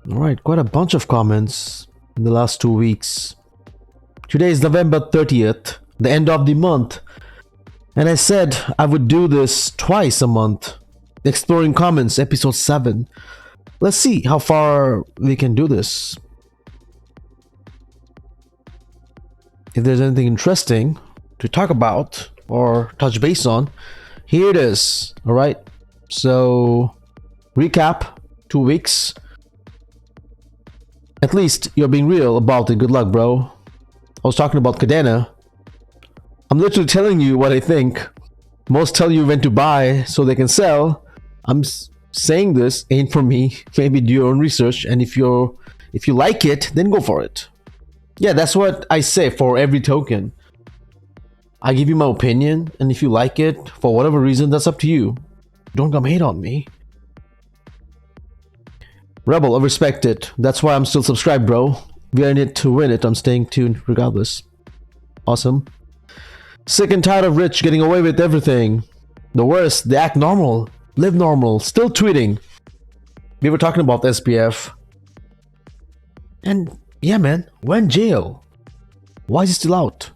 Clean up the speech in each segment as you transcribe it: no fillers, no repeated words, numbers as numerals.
Alright, quite a bunch of comments in the last 2 weeks. Today is November 30th, the end of the month. And I said I would do this twice a month. Exploring Comments, episode 7. Let's see how far we can do this. If there's anything interesting to talk about or touch base on, here it is. Alright, so recap 2 weeks. At least you're being real about it. Good luck, bro. I was talking about Kadena. I'm literally telling you what I think. Most tell you when to buy so they can sell. I'm saying this ain't for me. Maybe do your own research, and if you like it, then go for it. Yeah, that's what I say for every token. I give you my opinion, and if you like it for whatever reason, that's up to you. Don't come hate on me. Rebel, I respect it. That's why I'm still subscribed, bro. We are in it to win it. I'm staying tuned regardless. Awesome. Sick and tired of Rich getting away with everything. The worst, they act normal, live normal, still tweeting. We were talking about SBF. And yeah, man, when jail? Why is he still out?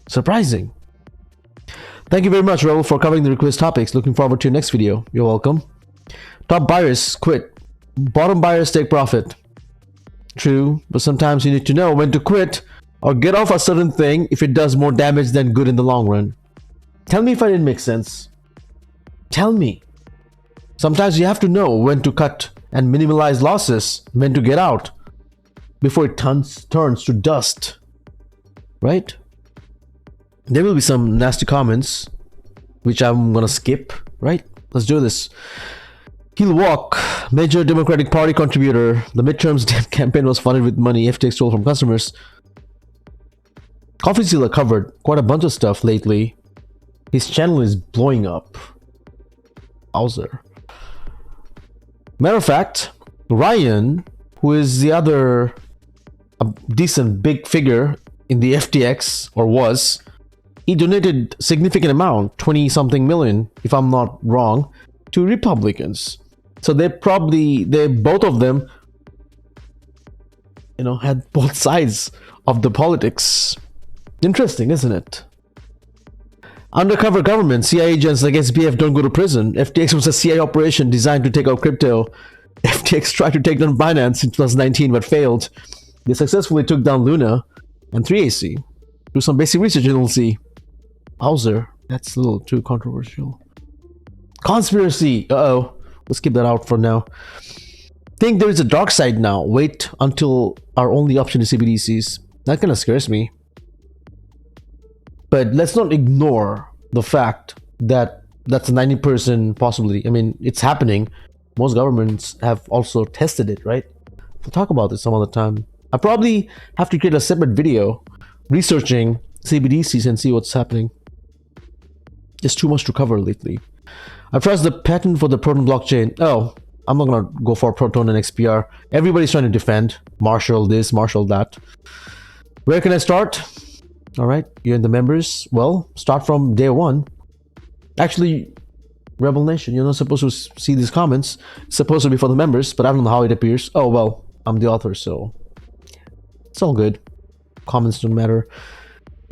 Surprising. Thank you very much, Rebel, for covering the request topics. Looking forward to your next video. You're welcome. Top buyers quit. Bottom buyers take profit. True, but sometimes you need to know when to quit or get off a certain thing if it does more damage than good in the long run. Tell me if I didn't make sense. Tell me. Sometimes you have to know when to cut and minimize losses, when to get out before it turns to dust. Right? There will be some nasty comments which I'm gonna skip, right? Let's do this. He'll walk. Major Democratic Party contributor. The midterms campaign was funded with money FTX stole from customers. Coffee Sealer covered quite a bunch of stuff lately. His channel is blowing up. Bowser. Matter of fact, Ryan, who is the other decent big figure in the FTX, or was, he donated significant amount, 20 something million, if I'm not wrong, to Republicans. So they both of them, had both sides of the politics. Interesting, isn't it? Undercover government, CIA agents like SBF don't go to prison. FTX was a CIA operation designed to take out crypto. FTX tried to take down Binance in 2019 but failed. They successfully took down Luna and 3AC. Do some basic research and you'll see. Bowser, that's a little too controversial. Conspiracy, uh-oh. Let's keep that out for now. Think there is a dark side now. Wait until our only option is CBDCs. That kind of scares me. But let's not ignore the fact that that's a 90% possibility. I mean, it's happening. Most governments have also tested it, right? We'll talk about this some other time. I probably have to create a separate video researching CBDCs and see what's happening. There's too much to cover lately. I trust the patent for the Proton blockchain. Oh, I'm not gonna go for Proton and XPR. Everybody's trying to defend. Marshall this, Marshall that. Where can I start? Alright, you're in the members. Well, start from day 1. Actually, Rebel Nation, you're not supposed to see these comments. It's supposed to be for the members, but I don't know how it appears. Oh, well, I'm the author, so it's all good. Comments don't matter.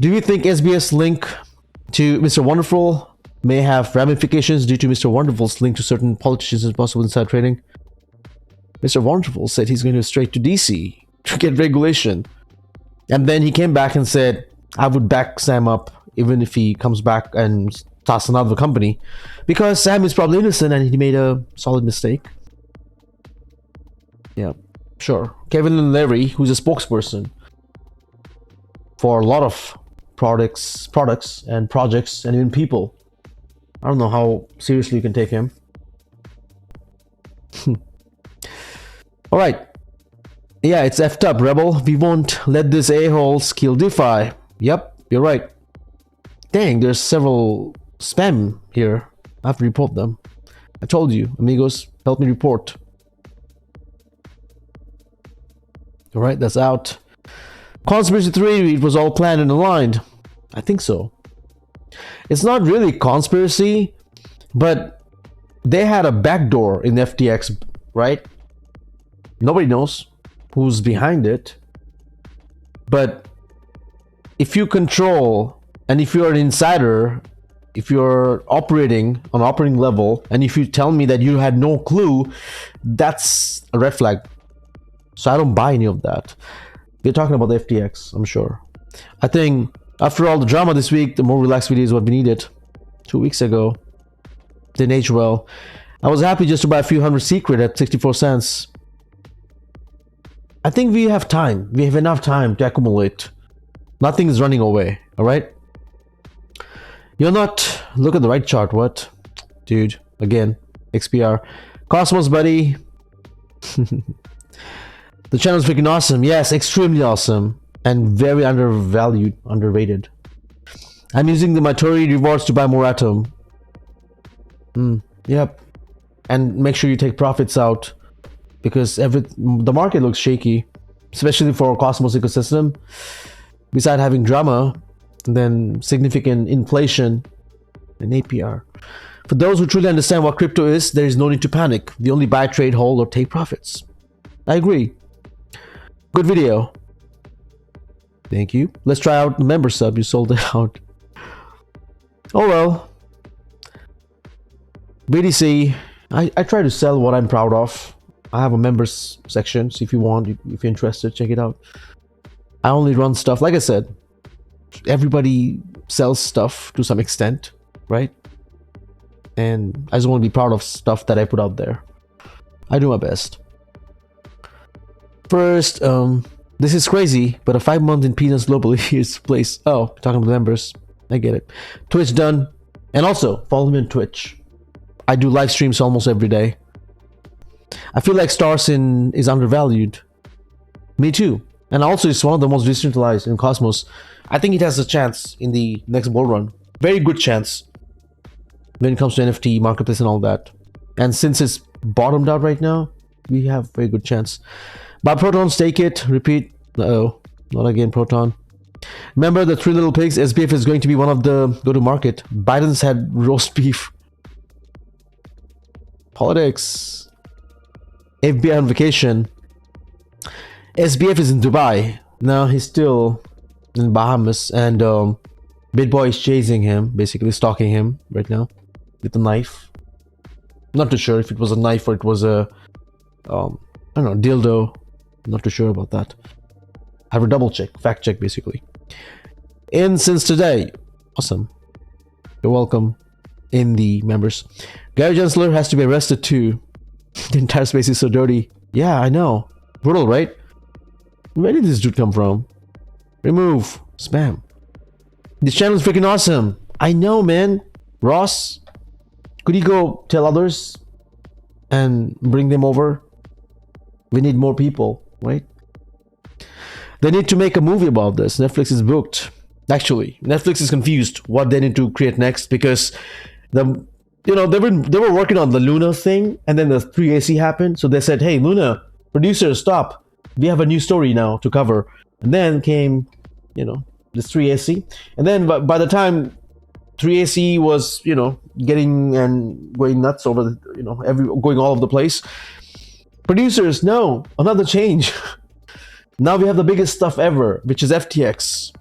Do you think SBF's link to Mr. Wonderful may have ramifications due to Mr. Wonderful's link to certain politicians and possible inside trading? Mr. Wonderful said he's going to straight to DC to get regulation. And then he came back and said, I would back Sam up even if he comes back and starts another company. Because Sam is probably innocent and he made a solid mistake. Yeah, sure. Kevin Larry, who's a spokesperson for a lot of products and projects and even people. I don't know how seriously you can take him. Alright. Yeah, it's effed up, Rebel. We won't let this a-holes kill DeFi. Yep, you're right. Dang, there's several spam here. I have to report them. I told you, amigos, help me report. Alright, that's out. Conspiracy 3, it was all planned and aligned. I think so. It's not really conspiracy, but they had a backdoor in FTX, right? Nobody knows who's behind it. But if you control, and if you're an insider, if you're operating on operating level, and if you tell me that you had no clue, that's a red flag. So I don't buy any of that. They're talking about the FTX, I'm sure. I think after all the drama this week, the more relaxed video is what we needed. 2 weeks ago, didn't age well. I was happy just to buy a few hundred secret at 64 cents. I think we have time. We have enough time to accumulate. Nothing is running away, all right? You're not... Look at the right chart, what? Dude, again, XPR. Cosmos, buddy. The channel is freaking awesome. Yes, extremely awesome. And very undervalued, underrated. I'm using my Tori rewards to buy more Atom. Yep. And make sure you take profits out. Because the market looks shaky. Especially for Cosmos ecosystem. Besides having drama, and then significant inflation and APR. For those who truly understand what crypto is, there is no need to panic. We only buy, trade, hold, or take profits. I agree. Good video. Thank you. Let's try out the member sub. You sold it out. Oh well. BTC. I try to sell what I'm proud of. I have a members section, so if you want, if you're interested, check it out. I only run stuff, like I said, everybody sells stuff to some extent, right? And I just want to be proud of stuff that I put out there. I do my best. First, this is crazy, but a 5 month in peanuts globally is place. Oh, talking about members. I get it. Twitch done. And also, follow me on Twitch. I do live streams almost every day. I feel like Starsin is undervalued. Me too. And also, it's one of the most decentralized in Cosmos. I think it has a chance in the next bull run. Very good chance when it comes to NFT, marketplace and all that. And since it's bottomed out right now, we have very good chance. Buy Proton, stake it, repeat. Uh-oh, not again Proton. Remember the three little pigs? SBF is going to be one of the go-to-market. Biden's had roast beef. Politics. FBI on vacation. SBF is in Dubai. Now he's still in Bahamas, and BitBoy is chasing him, basically stalking him right now with a knife. Not too sure if it was a knife or it was a I don't know, dildo. Not too sure about that. I have a double check, fact check basically. In since today. Awesome. You're welcome in the members. Gary Gensler has to be arrested too. The entire space is so dirty. Yeah, I know. Brutal, right? Where did this dude come from? Remove. Spam. This channel is freaking awesome. I know, man. Ross, could you go tell others and bring them over? We need more people, right? They need to make a movie about this. Netflix is booked. Actually, Netflix is confused what they need to create next, because they were working on the Luna thing, and then the 3AC happened. So they said, "Hey, Luna, producers, stop. We have a new story now to cover." And then came, this 3AC. And then by the time 3AC was, getting and going nuts over, going all over the place, producers, no, another change. Now we have the biggest stuff ever, which is FTX.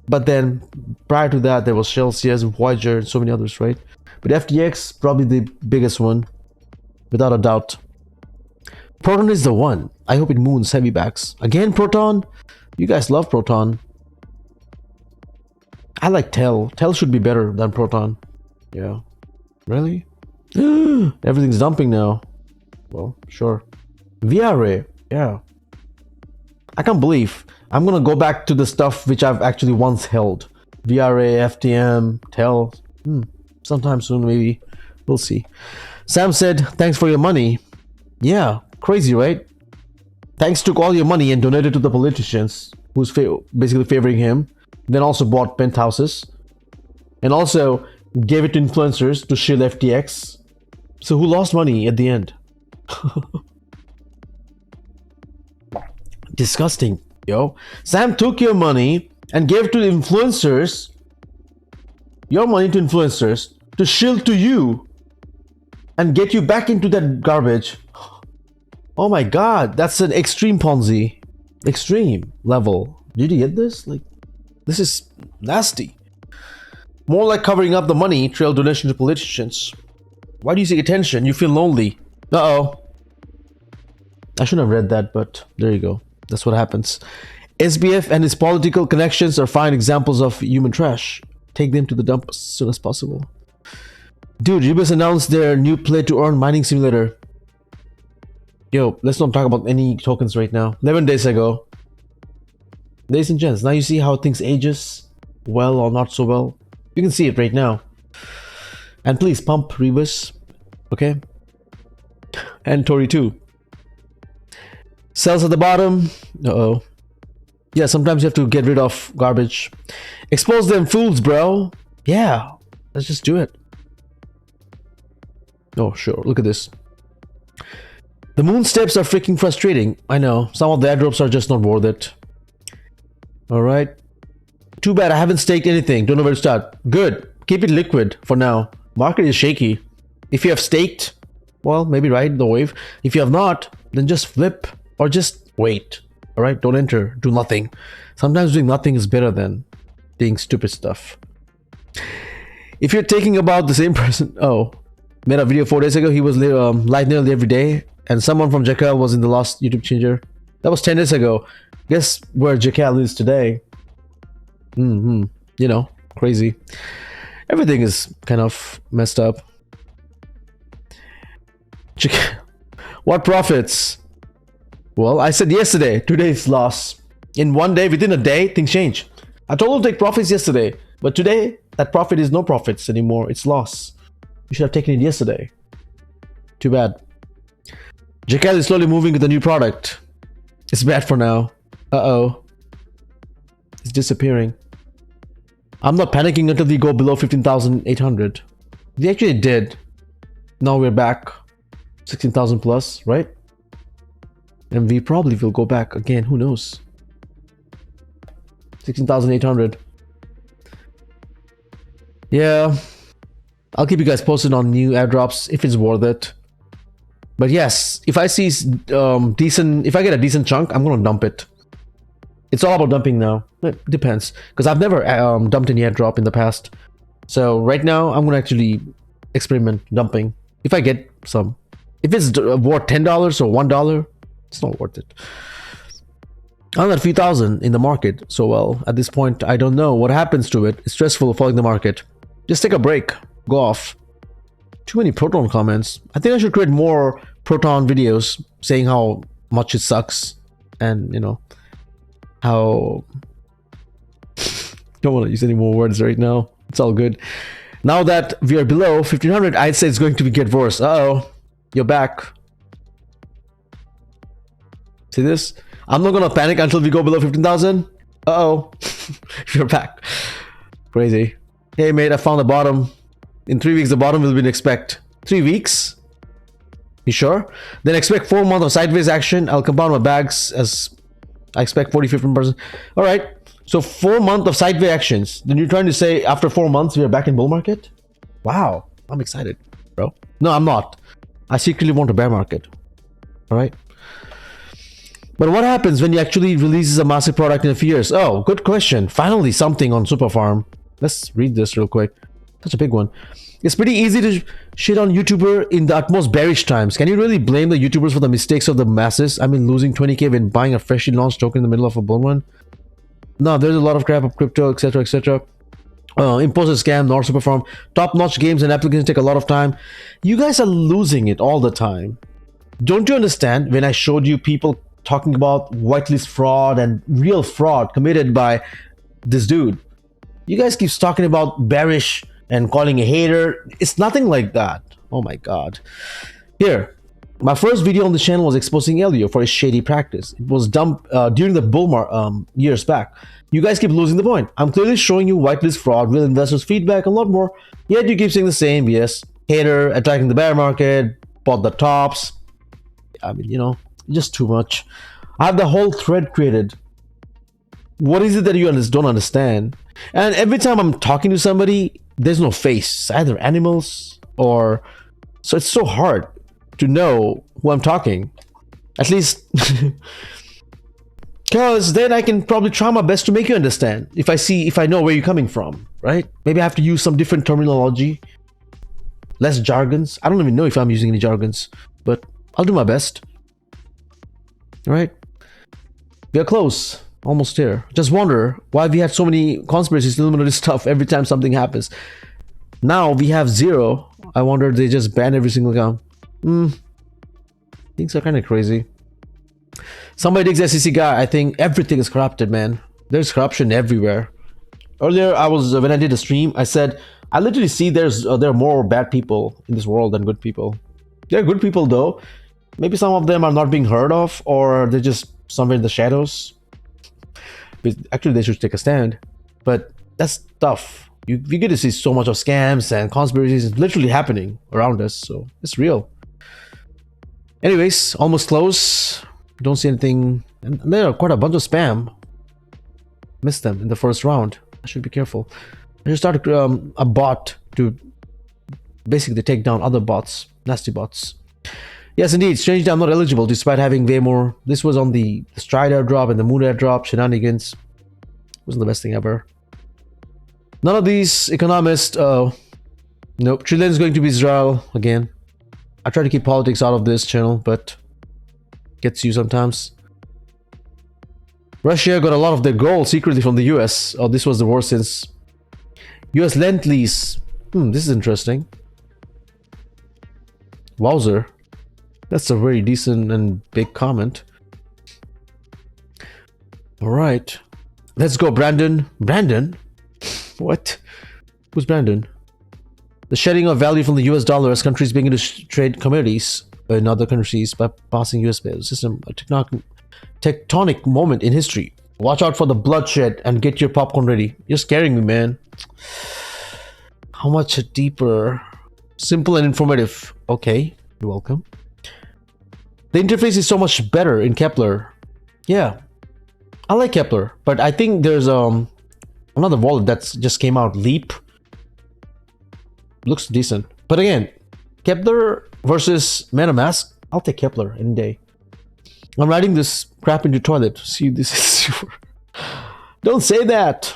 But then prior to that, there was Celsius, Voyager, and so many others, right? But FTX, probably the biggest one, without a doubt. Proton is the one. I hope it moons heavy backs. Again, Proton? You guys love Proton. I like Tel. Tel should be better than Proton. Yeah. Really? Everything's dumping now. Well, sure. VRA. Yeah. I can't believe. I'm gonna go back to the stuff which I've actually once held. VRA, FTM, Tel. Sometime soon, maybe. We'll see. Sam said, thanks for your money. Yeah. Crazy, right? Thanks took all your money and donated to the politicians who's basically favoring him. Then also bought penthouses. And also gave it to influencers to shield FTX. So who lost money at the end? Disgusting, yo. Sam took your money and gave to influencers. Your money to influencers to shield to you. And get you back into that garbage. Oh my god, that's an extreme Ponzi. Extreme level. Did you get this? Like, this is nasty. More like covering up the money trail donation to politicians. Why do you seek attention? You feel lonely. Uh-oh. I shouldn't have read that, but there you go. That's what happens. SBF and his political connections are fine examples of human trash. Take them to the dump as soon as possible. Dude, Rebus announced their new play to earn mining simulator. Yo, let's not talk about any tokens right now. 11 days ago. Ladies and gents, now you see how things ages well or not so well. You can see it right now. And please pump Rebus, okay? And Tori too. Cells at the bottom. Uh-oh. Yeah, sometimes you have to get rid of garbage. Expose them fools, bro. Yeah, let's just do it. Oh, sure. Look at this. The moon steps are freaking frustrating. I know. Some of the airdrops are just not worth it. Alright. Too bad I haven't staked anything. Don't know where to start. Good. Keep it liquid for now. Market is shaky. If you have staked, well, maybe ride the wave. If you have not, then just flip or just wait. Alright? Don't enter. Do nothing. Sometimes doing nothing is better than doing stupid stuff. If you're taking about the same person... Oh. Made a video 4 days ago. He was live nearly every day. And someone from Jackal was in the last YouTube changer. That was 10 days ago. Guess where Jackal is today. You know, crazy. Everything is kind of messed up. What profits? Well, I said yesterday, today's loss. In one day, within a day, things change. I told him to take profits yesterday. But today, that profit is no profits anymore. It's loss. You should have taken it yesterday. Too bad. Jackal is slowly moving with a new product. It's bad for now. Uh-oh. It's disappearing. I'm not panicking until we go below 15,800. We actually did. Now we're back. 16,000 plus, right? And we probably will go back again. Who knows? 16,800. Yeah. I'll keep you guys posted on new airdrops if it's worth it. But yes, if I see if I get a decent chunk, I'm gonna dump it. It's all about dumping now. It depends, because I've never dumped any airdrop in the past. So right now, I'm gonna actually experiment dumping if I get some. If it's worth $10 or $1, it's not worth it. I'm at a few thousand in the market, so well, at this point, I don't know what happens to it. It's stressful following the market. Just take a break. Go off. Too many Proton comments. I think I should create more Proton videos saying how much it sucks and, you know, how... Don't want to use any more words right now. It's all good. Now that we are below 1500, I'd say it's going to get worse. Uh-oh. You're back. See this? I'm not going to panic until we go below 15,000. Uh-oh. You're back. Crazy. Hey, mate, I found the bottom. In 3 weeks, the bottom will be expect. 3 weeks? You sure? Then expect 4 months of sideways action. I'll compound my bags as I expect 40-50%. All right. So 4 months of sideways actions. Then you're trying to say after 4 months, we are back in bull market? Wow. I'm excited, bro. No, I'm not. I secretly want a bear market. All right. But what happens when you actually releases a massive product in a few years? Oh, good question. Finally, something on Superfarm. Let's read this real quick. Such a big one. It's pretty easy to shit on YouTuber in the utmost bearish times. Can you really blame the YouTubers for the mistakes of the masses? I mean, losing 20k when buying a freshly launched token in the middle of a bull run? No, there's a lot of crap of crypto, etc, etc. Imposter scam, nor Superfarm. Top-notch games and applications take a lot of time. You guys are losing it all the time. Don't you understand when I showed you people talking about whitelist fraud and real fraud committed by this dude? You guys keep talking about bearish and calling a hater. It's nothing like that. Oh my god. Here, my first video on the channel was exposing Ellio for his shady practice. It was dumped during the bull years back. You guys keep losing the point. I'm clearly showing you whitelist fraud, real investors feedback, a lot more. Yet you keep saying the same. Yes, hater, attacking the bear market, bought the tops. I mean, you know, just too much. I have the whole thread created. What is it that you don't understand? And every time I'm talking to somebody, there's no face. It's either animals or... So it's so hard to know who I'm talking. At least, because then I can probably try my best to make you understand. If I know where you're coming from, right? Maybe I have to use some different terminology, less jargons. I don't even know if I'm using any jargons, but I'll do my best. All right, we are close, almost here. Just wonder why we had so many conspiracies, Illuminati stuff every time something happens. Now we have 0. I wonder they just ban every single account. Things are kind of crazy. Somebody digs SEC guy. I think everything is corrupted, man. There's corruption everywhere. Earlier, when I did a stream, I said I literally see there are more bad people in this world than good people. There are good people though. Maybe some of them are not being heard of, or they're just somewhere in the shadows. But actually, they should take a stand. But that's tough. You get to see so much of scams and conspiracies literally happening around us, so it's real. Anyways, almost close. Don't see anything. And there are quite a bunch of spam. Missed them in the first round. I should be careful. I just started a bot to basically take down other bots, nasty bots. Yes, indeed. Strangely, I'm not eligible despite having way more. This was on the Stride airdrop and the Moon airdrop. Shenanigans. Wasn't the best thing ever. None of these economists. Nope. Trillion is going to be Israel again. I try to keep politics out of this channel, but gets you sometimes. Russia got a lot of their gold secretly from the US. Oh, this was the worst since US Lend-Lease. This is interesting. Wowzer. That's a very decent and big comment. Alright. Let's go, Brandon. Brandon? What? Who's Brandon? The shedding of value from the US dollar as countries begin to trade commodities in other countries by passing US bail system. A tectonic moment in history. Watch out for the bloodshed and get your popcorn ready. You're scaring me, man. How much deeper? Simple and informative. Okay, you're welcome. The interface is so much better in Kepler. Yeah, I like Kepler, but I think there's another wallet that's just came out, Leap. Looks decent, but again, Kepler versus MetaMask. I'll take Kepler any day. I'm riding this crap into toilet. See, this is super. Don't say that.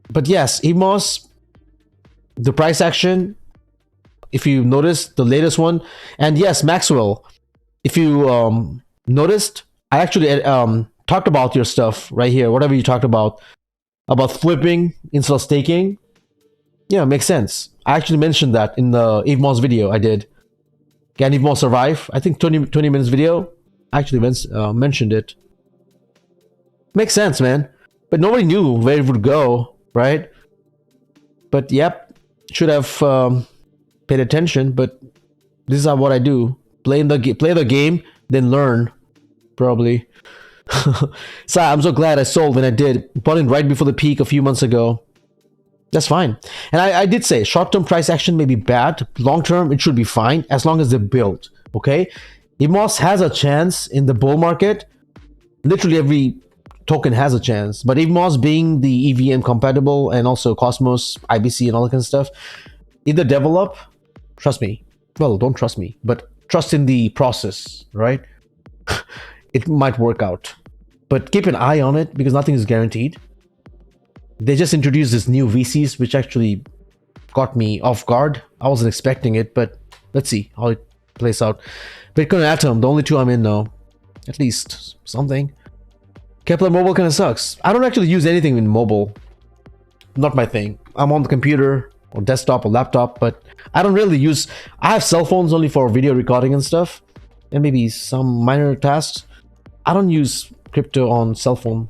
But yes, EVMOS, the price action. If you notice the latest one, and yes, Maxwell. If you noticed, I actually talked about your stuff right here. Whatever you talked about flipping instead of staking. Yeah, makes sense. I actually mentioned that in the EVMOS video I did. Can EVMOS survive? I think 20 minutes video. I actually mentioned it. Makes sense, man. But nobody knew where it would go, right? But yep, should have paid attention. But this is what I do. Play the game, then learn. Probably. So I'm so glad I sold when I did. Bought in right before the peak a few months ago. That's fine. And I did say short-term price action may be bad. Long-term, it should be fine as long as they build. Okay? EVMOS has a chance in the bull market. Literally every token has a chance. But EVMOS being the EVM compatible and also Cosmos, IBC and all that kind of stuff, if they develop, trust me. Well, don't trust me, but trust in the process, right? It might work out. But keep an eye on it because nothing is guaranteed. They just introduced this new VCs, which actually got me off guard. I wasn't expecting it, but let's see how it plays out. Bitcoin and Atom, the only two I'm in now. At least something. Kepler mobile kind of sucks. I don't actually use anything in mobile. Not my thing. I'm on the computer or desktop or laptop, but I don't really use... I have cell phones only for video recording and stuff. And maybe some minor tasks. I don't use crypto on cell phone.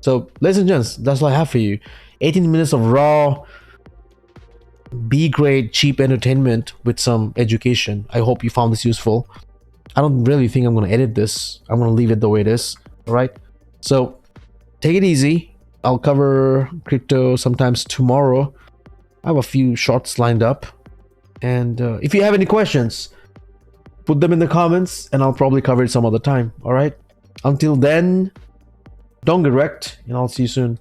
So, ladies and gents, that's what I have for you. 18 minutes of raw, B-grade, cheap entertainment with some education. I hope you found this useful. I don't really think I'm going to edit this. I'm going to leave it the way it is. Alright? So, take it easy. I'll cover crypto sometimes tomorrow. I have a few shorts lined up. And if you have any questions, put them in the comments and I'll probably cover it some other time. Alright? Until then... Don't get wrecked, and I'll see you soon.